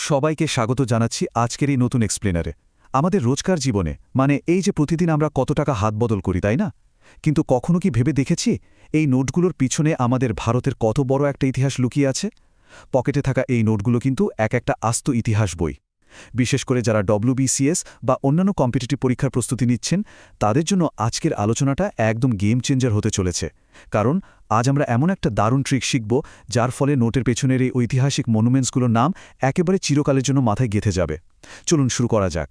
সবাইকে স্বাগত জানাচ্ছি আজকের এই নতুন এক্সপ্লেনারে। আমাদের রোজকার জীবনে এই যে প্রতিদিন আমরা কত টাকা হাত বদল করি, তাই না? কিন্তু কখনো কি ভেবে দেখেছি এই নোটগুলোর পিছনে আমাদের ভারতের কত বড় একটা ইতিহাস লুকিয়ে আছে? পকেটে থাকা এই নোটগুলো কিন্তু একটা আস্ত ইতিহাস বই। বিশেষ করে যারা WBCS বা অন্যান্য কম্পিটিটিভ পরীক্ষার প্রস্তুতি নিচ্ছেন, তাদের জন্য আজকের আলোচনাটা একদম গেম চেঞ্জার হতে চলেছে। কারণ আজ আমরা এমন একটা দারুণ ট্রিক শিখব, যার ফলে নোটের পেছনের এই ঐতিহাসিক মনুমেন্টসগুলোর নাম একেবারে চিরকালের জন্য মাথায় গেঁথে যাবে। চলুন শুরু করা যাক।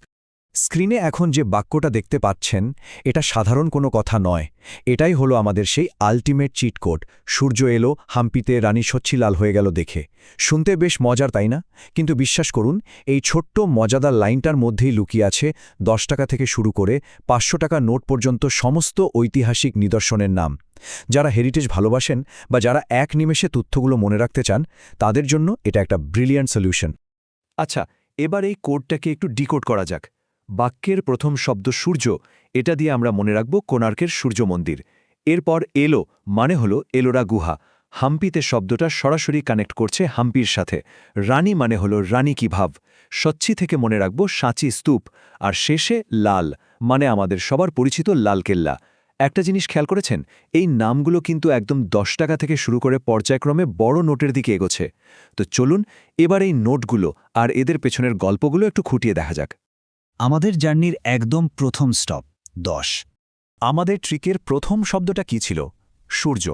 স্ক্রিনে এখন যে বাক্যটা দেখতে পাচ্ছেন, এটা সাধারণ কোনো কথা নয়। এটাই হলো আমাদের সেই আল্টিমেট চিট কোড। সূর্য এলো, হাম্পিতে রানী সচ্ছি লাল হয়ে গেল দেখে। শুনতে বেশ মজার, তাই না? কিন্তু বিশ্বাস করুন, এই ছোট্ট মজাদার লাইনটার মধ্যেই লুকিয়ে আছে 10 টাকা থেকে শুরু করে 500 টাকা নোট পর্যন্ত সমস্ত ঐতিহাসিক নিদর্শনের নাম। যারা হেরিটেজ ভালোবাসেন বা যারা এক নিমেষে তথ্যগুলো মনে রাখতে চান, তাদের জন্য এটা একটা ব্রিলিয়ান্ট সলিউশন। আচ্ছা, এবার এই কোডটাকে একটু ডিকোড করা যাক। বাক্যের প্রথম শব্দ সূর্য, এটা দিয়ে আমরা মনে রাখব কোণার্কের সূর্য মন্দির। এরপর এলো মানে হলো এলোরা গুহা। হাম্পিতে শব্দটা সরাসরি কানেক্ট করছে হাম্পির সাথে। রানী মানে হলো রানী কি ভাব। সচ্ছি থেকে মনে রাখব সাঁচি স্তূপ। আর শেষে লাল মানে আমাদের সবার পরিচিত লালকেল্লা। একটা জিনিস খেয়াল করেছেন, এই নামগুলো কিন্তু একদম 10 টাকা থেকে শুরু করে পর্যায়ক্রমে বড় নোটের দিকে এগোচ্ছে। তো চলুন এবার এই নোটগুলো আর এদের পেছনের গল্পগুলো একটু খুঁটিয়ে দেখা যাক। আমাদের জার্নির একদম প্রথম স্টপ 10। আমাদের ট্রিকের প্রথম শব্দটা কি ছিল? সূর্য।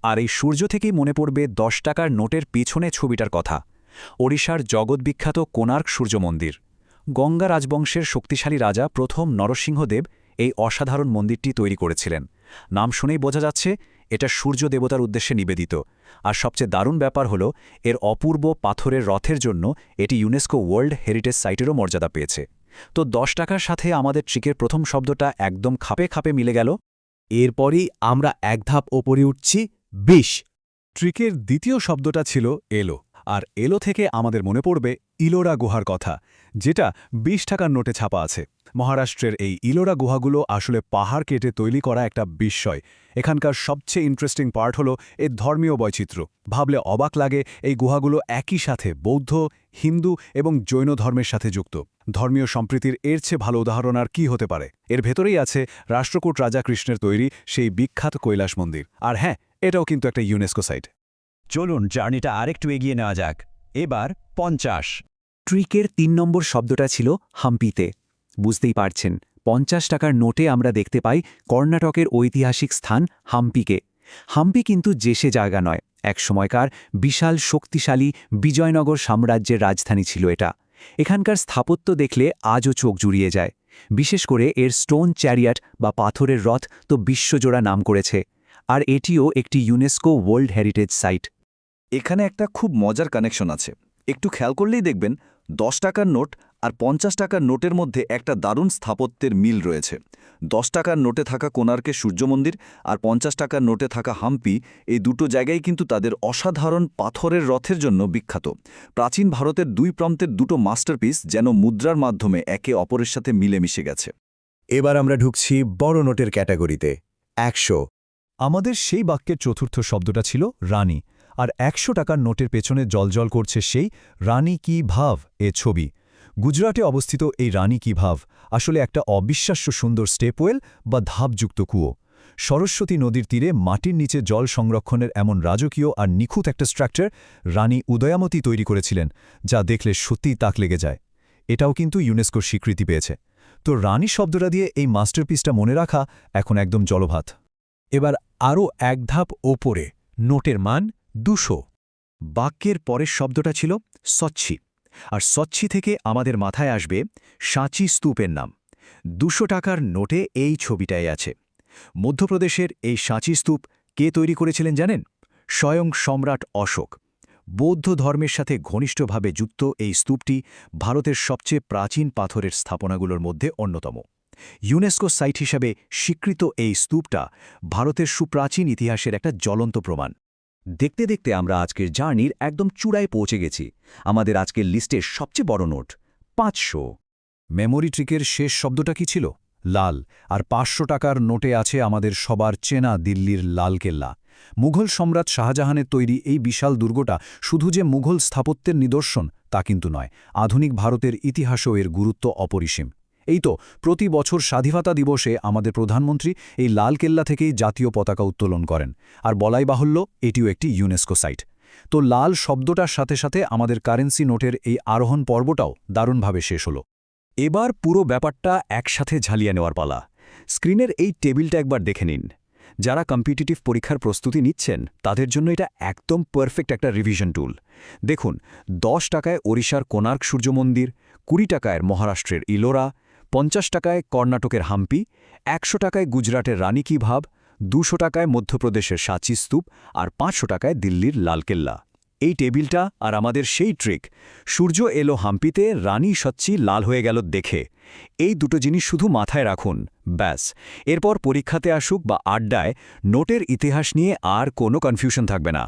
আর এই সূর্য থেকেই মনে পড়বে 10 টাকার নোটের পিছনে ছবিটার কথা। ওড়িশার জগৎবিখ্যাত কোণার্ক সূর্য মন্দির। গঙ্গা রাজবংশের শক্তিশালী রাজা প্রথম নরসিংহদেব এই অসাধারণ মন্দিরটি তৈরি করেছিলেন। নাম শুনেই বোঝা যাচ্ছে এটা সূর্য দেবতার উদ্দেশ্যে নিবেদিত। আর সবচেয়ে দারুণ ব্যাপার হলো, এর অপূর্ব পাথরের রথের জন্য এটি ইউনেস্কো ওয়ার্ল্ড হেরিটেজ সাইটেরও মর্যাদা পেয়েছে। তো 10 টাকার সাথে আমাদের ট্রিকের প্রথম শব্দটা একদম খাপে খাপে মিলে গেল। এরপরই আমরা এক ধাপ ওপরে উঠছি 20। ট্রিকের দ্বিতীয় শব্দটা ছিল এলো, আর এলো থেকে আমাদের মনে পড়বে ইলোরা গুহার কথা, যেটা 20 টাকার নোটে ছাপা আছে। মহারাষ্ট্রের এই ইলোরা গুহাগুলো আসলে পাহাড় কেটে তৈরি করা একটা বিস্ময়। এখানকার সবচেয়ে ইন্টারেস্টিং পার্ট হলো এর ধর্মীয় বৈচিত্র্য। ভাবলে অবাক লাগে, এই গুহাগুলো একই সাথে বৌদ্ধ, হিন্দু এবং জৈন ধর্মের সাথে যুক্ত। ধর্মীয় সম্প্রীতির এর চেয়ে ভালো উদাহরণ আর কি হতে পারে? এর ভেতরেই আছে রাষ্ট্রকূট রাজা কৃষ্ণের তৈরি সেই বিখ্যাত কৈলাস মন্দির। আর হ্যাঁ, এটাও কিন্তু একটা ইউনেস্কো সাইট। চলুন জার্নিটা আরেকটু এগিয়ে নেওয়া যাক। এবার 50। ট্রিকের 3 নম্বর শব্দটা ছিল হাম্পিতে। বুঝতেই পারছেন, 50 টাকার নোটে আমরা দেখতে পাই কর্ণাটকের ঐতিহাসিক স্থান হাম্পিকে। হাম্পি কিন্তু যেসে জায়গা নয়, এক সময়কার বিশাল শক্তিশালী বিজয়নগর সাম্রাজ্যের রাজধানী ছিল এটা। এখানকার স্থাপত্য দেখলে আজও চোখ জুড়িয়ে যায়। বিশেষ করে এর স্টোন চ্যারিয়াট বা পাথরের রথ তো বিশ্বজোড়া নাম করেছে। আর এটিও একটি ইউনেস্কো ওয়ার্ল্ড হেরিটেজ সাইট। এখানে একটা খুব মজার কানেকশন আছে। একটু খেয়াল করলেই দেখবেন 10 টাকার নোট আর 50 টাকার নোটের মধ্যে একটা দারুণ স্থাপত্যের মিল রয়েছে। 10 টাকার নোটে থাকা কোণার্কের সূর্য মন্দির আর 50 টাকার নোটে থাকা হাম্পি, এই দুটো জায়গায় কিন্তু তাদের অসাধারণ পাথরের রথের জন্য বিখ্যাত। প্রাচীন ভারতের দুই প্রান্তের দুটো মাস্টারপিস যেন মুদ্রার মাধ্যমে একে অপরের সাথে মিলেমিশে গেছে। এবার আমরা ঢুকছি বড় নোটের ক্যাটাগরিতে 100। আমাদের সেই বাক্যের চতুর্থ শব্দটা ছিল রানী, আর 100 টাকার নোটের পেছনে জলজল করছে সেই রানী কি ভাব এ ছবি। গুজরাটে অবস্থিত এই রানী কি ভাব আসলে একটা অবিশ্বাস্য সুন্দর স্টেপওয়েল বা ধাপযুক্ত কুয়ো। সরস্বতী নদীর তীরে মাটির নিচে জল সংরক্ষণের এমন রাজকীয় আর নিখুঁত একটা স্ট্রাকচার রানী উদয়ামতী তৈরি করেছিলেন, যা দেখলে সত্যিই তাক লেগে যায়। এটাও কিন্তু ইউনেস্কোর স্বীকৃতি পেয়েছে। তো রানী শব্দটা দিয়ে এই মাস্টারপিসটা মনে রাখা এখন একদম জলভাত। এবার আরও এক ধাপ ওপরে, নোটের মান 200। বাক্যের পরের শব্দটা ছিল সচ্ছি। আর সচ্ছি থেকে আমাদের মাথায় আসবে সাঁচি স্তূপের নাম। 200 টাকার নোটে এই ছবিটাই আছে। মধ্যপ্রদেশের এই সাঁচি স্তূপ কে তৈরি করেছিলেন জানেন? স্বয়ং সম্রাট অশোক। বৌদ্ধ ধর্মের সাথে ঘনিষ্ঠভাবে যুক্ত এই স্তূপটি ভারতের সবচেয়ে প্রাচীন পাথরের স্থাপনাগুলোর মধ্যে অন্যতম। ইউনেস্কো সাইট হিসাবে স্বীকৃত এই স্তূপটা ভারতের সুপ্রাচীন ইতিহাসের একটা জ্বলন্ত প্রমাণ। দেখতে দেখতে আমরা আজকের জার্নির একদম চূড়ায় পৌঁছে গেছি। আমাদের আজকের লিস্টের সবচেয়ে বড় নোট 500। মেমোরি ট্রিকের শেষ শব্দটা কি ছিল? লাল। আর 500 টাকার নোটে আছে আমাদের সবার চেনা দিল্লির লালকেল্লা। মুঘল সম্রাট শাহজাহানের তৈরি এই বিশাল দুর্গটা শুধু যে মুঘল স্থাপত্যের নিদর্শন তা কিন্তু নয়, আধুনিক ভারতের ইতিহাসও এর গুরুত্ব অপরিসীম। এই তো প্রতি বছর স্বাধীনতা দিবসে আমাদের প্রধানমন্ত্রী এই লালকেল্লা থেকেই জাতীয় পতাকা উত্তোলন করেন, আর বলাই বাহুল্য এটিও একটি ইউনেস্কো সাইট। তো লাল শব্দটার সাথে সাথে আমাদের কারেন্সি নোটের এই আরোহণ পর্বটাও দারুণভাবে শেষ হলো। এবার পুরো ব্যাপারটা একসাথে ঝালিয়ে নেওয়ার পালা। স্ক্রিনের এই টেবিলটা একবার দেখে নিন। যারা কম্পিটিটিভ পরীক্ষার প্রস্তুতি নিচ্ছেন তাদের জন্য এটা একদম পারফেক্ট একটা রিভিশন টুল। দেখুন, 10 টাকায় ওড়িশার কোনার্ক সূর্য মন্দির, 20 টাকায় মহারাষ্ট্রের ইলোরা, 50 টাকায় কর্ণাটকের হাম্পি, 100 টাকায় গুজরাটের রানী কি ভাব, 200 টাকায় মধ্যপ্রদেশের সাঁচি স্তূপ, আর 500 টাকায় দিল্লির লালকেল্লা। এই টেবিলটা আর আমাদের সেই ট্রিক, সূর্য এলো হাম্পিতে, রানী সচ্চি লাল হয়ে গেল দেখে, এই দুটো জিনিস শুধু মাথায় রাখুন, ব্যাস। এরপর পরীক্ষাতে আসুক বা আড্ডায়, নোটের ইতিহাস নিয়ে আর কোনো কনফিউশন থাকবে না।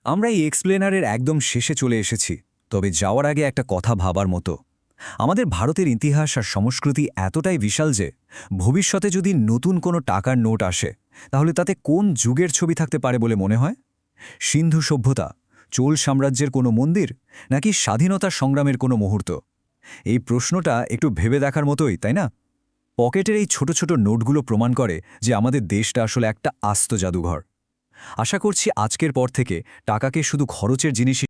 আমরা এই এক্সপ্লেনারের একদম শেষে চলে এসেছি, তবে যাওয়ার আগে একটা কথা ভাবার মতো। আমাদের ভারতের ইতিহাস আর সংস্কৃতি এতটাই বিশাল যে ভবিষ্যতে যদি নতুন কোনো টাকার নোট আসে, তাহলে তাতে কোন যুগের ছবি থাকতে পারে বলে মনে হয়? সিন্ধু সভ্যতা, চোল সাম্রাজ্যের কোনো মন্দির, নাকি স্বাধীনতা সংগ্রামের কোনো মুহূর্ত? এই প্রশ্নটা একটু ভেবে দেখার মতোই, তাই না? পকেটের এই ছোট ছোট নোটগুলো প্রমাণ করে যে আমাদের দেশটা আসলে একটা আস্ত জাদুঘর। আশা করছি আজকের পর থেকে টাকাকে শুধু খরচের জিনিস